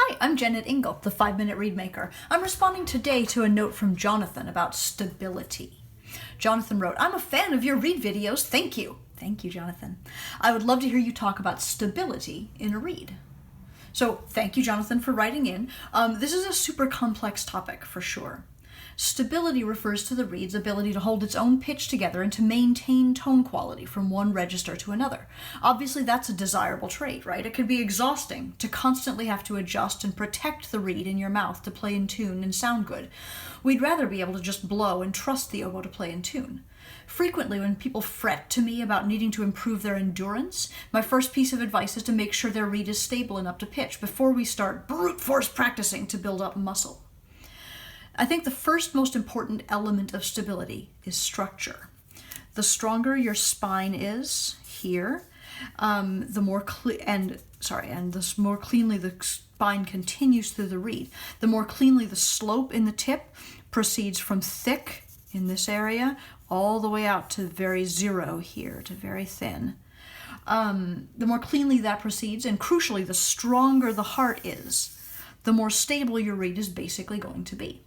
Hi, I'm Jennet Ingle, the 5-Minute Reedmaker. I'm responding today to a note from Jonathan about stability. Jonathan wrote, I'm a fan of your reed videos, thank you. Thank you, Jonathan. I would love to hear you talk about stability in a reed. So thank you, Jonathan, for writing in. This is a super complex topic for sure. Stability refers to the reed's ability to hold its own pitch together and to maintain tone quality from one register to another. Obviously, that's a desirable trait, right? It can be exhausting to constantly have to adjust and protect the reed in your mouth to play in tune and sound good. We'd rather be able to just blow and trust the oboe to play in tune. Frequently, when people fret to me about needing to improve their endurance, my first piece of advice is to make sure their reed is stable and up to pitch before we start brute force practicing to build up muscle. I think the first most important element of stability is structure. The stronger your spine is here, the more cleanly the spine continues through the reed, the more cleanly the slope in the tip proceeds from thick in this area all the way out to very zero here, to very thin. The more cleanly that proceeds, and crucially, the stronger the heart is, the more stable your reed is basically going to be.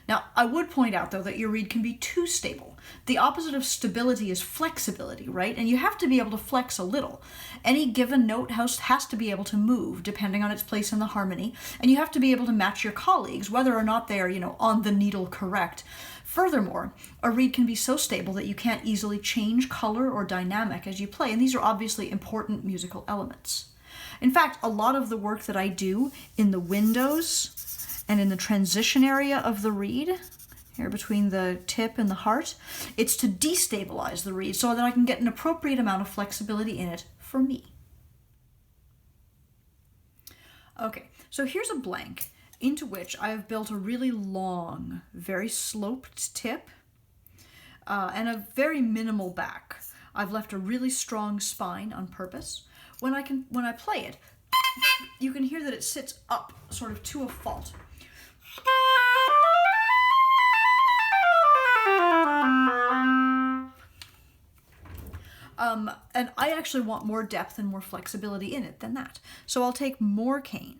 Now, I would point out, though, that your reed can be too stable. The opposite of stability is flexibility, right? And you have to be able to flex a little. Any given note has to be able to move, depending on its place in the harmony, and you have to be able to match your colleagues, whether or not they are, on the needle correct. Furthermore, a reed can be so stable that you can't easily change color or dynamic as you play, and these are obviously important musical elements. In fact, a lot of the work that I do in the windows and in the transition area of the reed, here between the tip and the heart, it's to destabilize the reed so that I can get an appropriate amount of flexibility in it for me. Okay, so here's a blank into which I have built a really long, very sloped tip and a very minimal back. I've left a really strong spine on purpose. When I play it, you can hear that it sits up sort of to a fault. And I actually want more depth and more flexibility in it than that. So I'll take more cane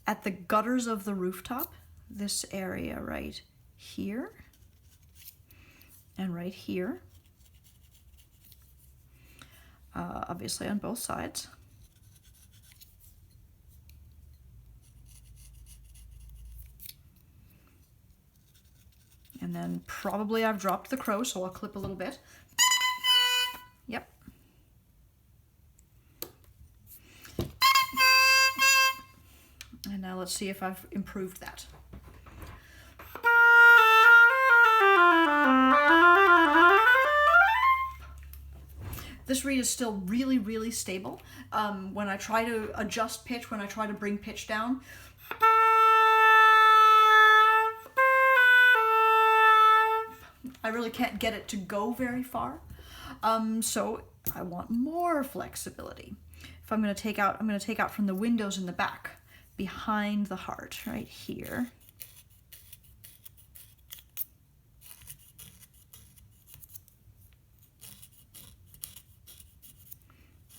at the gutters of the rooftop, this area right here and right here, obviously on both sides. And then probably I've dropped the crow, so I'll clip a little bit. Yep. And now let's see if I've improved that. This reed is still really, really stable. When I try to adjust pitch, when I try to bring pitch down, I really can't get it to go very far. So I want more flexibility. If I'm going to take out, I'm going to take out from the windows in the back, behind the heart, right here.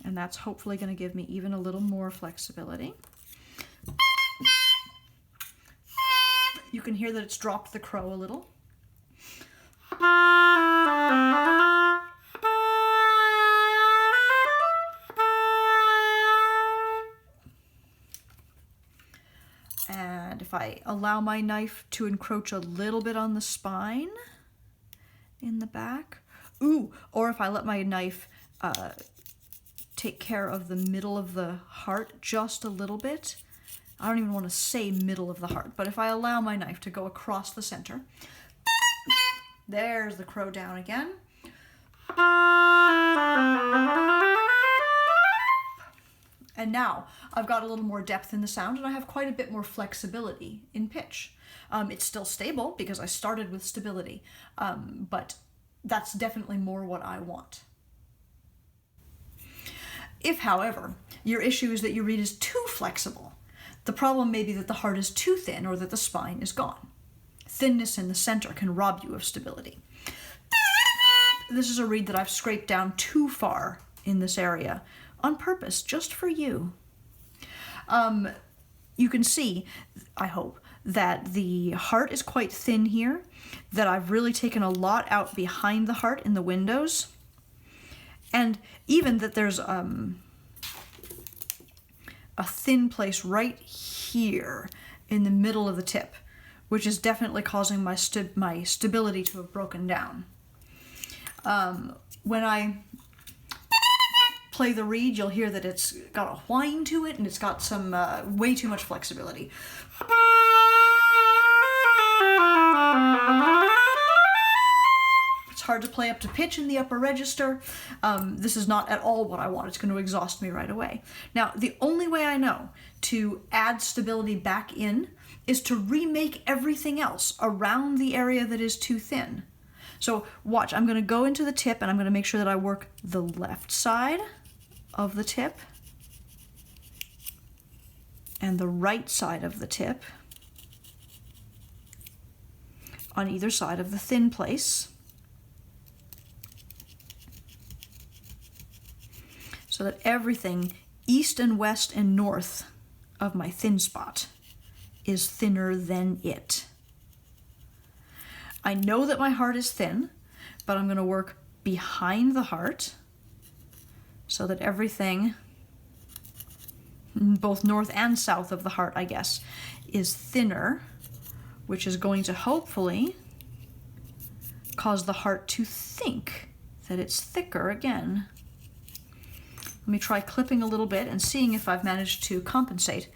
And that's hopefully going to give me even a little more flexibility. You can hear that it's dropped the crow a little. And if I allow my knife to encroach a little bit on the spine in the back, or if I let my knife take care of the middle of the heart just a little bit, I don't even want to say middle of the heart, but if I allow my knife to go across the center, there's the crow down again. And now I've got a little more depth in the sound and I have quite a bit more flexibility in pitch. It's still stable because I started with stability, but that's definitely more what I want. If, however, your issue is that your reed is too flexible, the problem may be that the heart is too thin or that the spine is gone. Thinness in the center can rob you of stability. This is a reed that I've scraped down too far in this area on purpose, just for you. you can see, I hope, that the heart is quite thin here, that I've really taken a lot out behind the heart in the windows, and even that there's a thin place right here in the middle of the tip, which is definitely causing my stability to have broken down. When I play the reed, you'll hear that it's got a whine to it, and it's got some way too much flexibility. It's hard to play up to pitch in the upper register. This is not at all what I want. It's going to exhaust me right away. Now, the only way I know to add stability back in is to remake everything else around the area that is too thin. So watch, I'm going to go into the tip and I'm going to make sure that I work the left side of the tip and the right side of the tip on either side of the thin place, so that everything east and west and north of my thin spot is thinner than it. I know that my heart is thin, but I'm going to work behind the heart so that everything, both north and south of the heart, I guess, is thinner, which is going to hopefully cause the heart to think that it's thicker again. Let me try clipping a little bit and seeing if I've managed to compensate.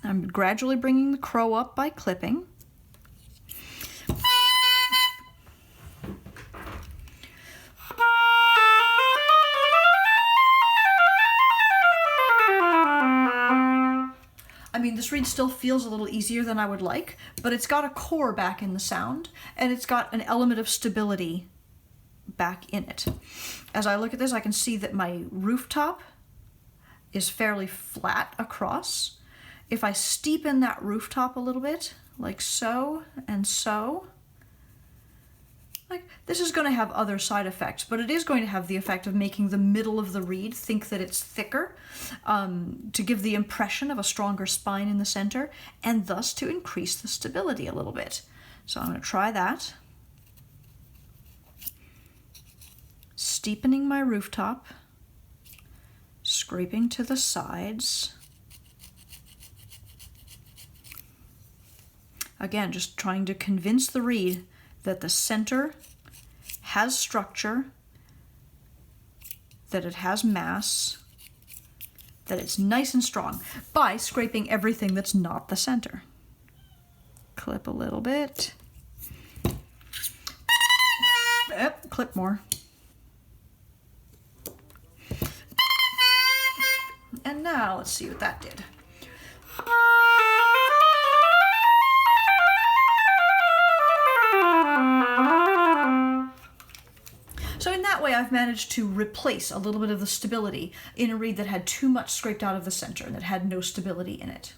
I'm gradually bringing the crow up by clipping. I mean, this reed still feels a little easier than I would like, but it's got a core back in the sound, and it's got an element of stability back in it. As I look at this, I can see that my rooftop is fairly flat across. If I steepen that rooftop a little bit, like so and so, like this is going to have other side effects, but it is going to have the effect of making the middle of the reed think that it's thicker, to give the impression of a stronger spine in the center, and thus to increase the stability a little bit. So I'm going to try that. Steepening my rooftop, scraping to the sides. Again, just trying to convince the reed that the center has structure, that it has mass, that it's nice and strong, by scraping everything that's not the center. Clip a little bit. Yep, clip more. And now let's see what that did. So in that way, I've managed to replace a little bit of the stability in a reed that had too much scraped out of the center and that had no stability in it.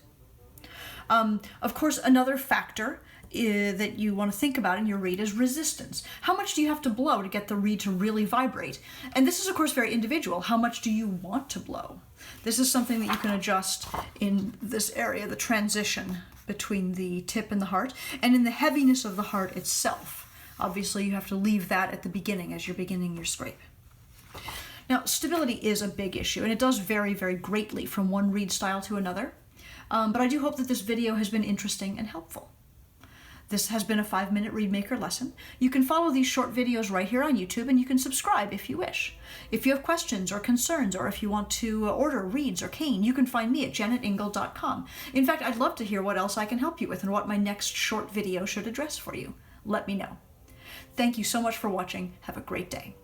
Of course, another factor that you want to think about in your reed is resistance. How much do you have to blow to get the reed to really vibrate? And this is, of course, very individual. How much do you want to blow? This is something that you can adjust in this area, the transition between the tip and the heart, and in the heaviness of the heart itself. Obviously, you have to leave that at the beginning as you're beginning your scrape. Now, stability is a big issue, and it does vary very greatly from one reed style to another. But I do hope that this video has been interesting and helpful. This has been a 5-minute Reedmaker lesson. You can follow these short videos right here on YouTube, and you can subscribe if you wish. If you have questions or concerns, or if you want to order reeds or cane, you can find me at jennetingle.com. In fact, I'd love to hear what else I can help you with and what my next short video should address for you. Let me know. Thank you so much for watching. Have a great day.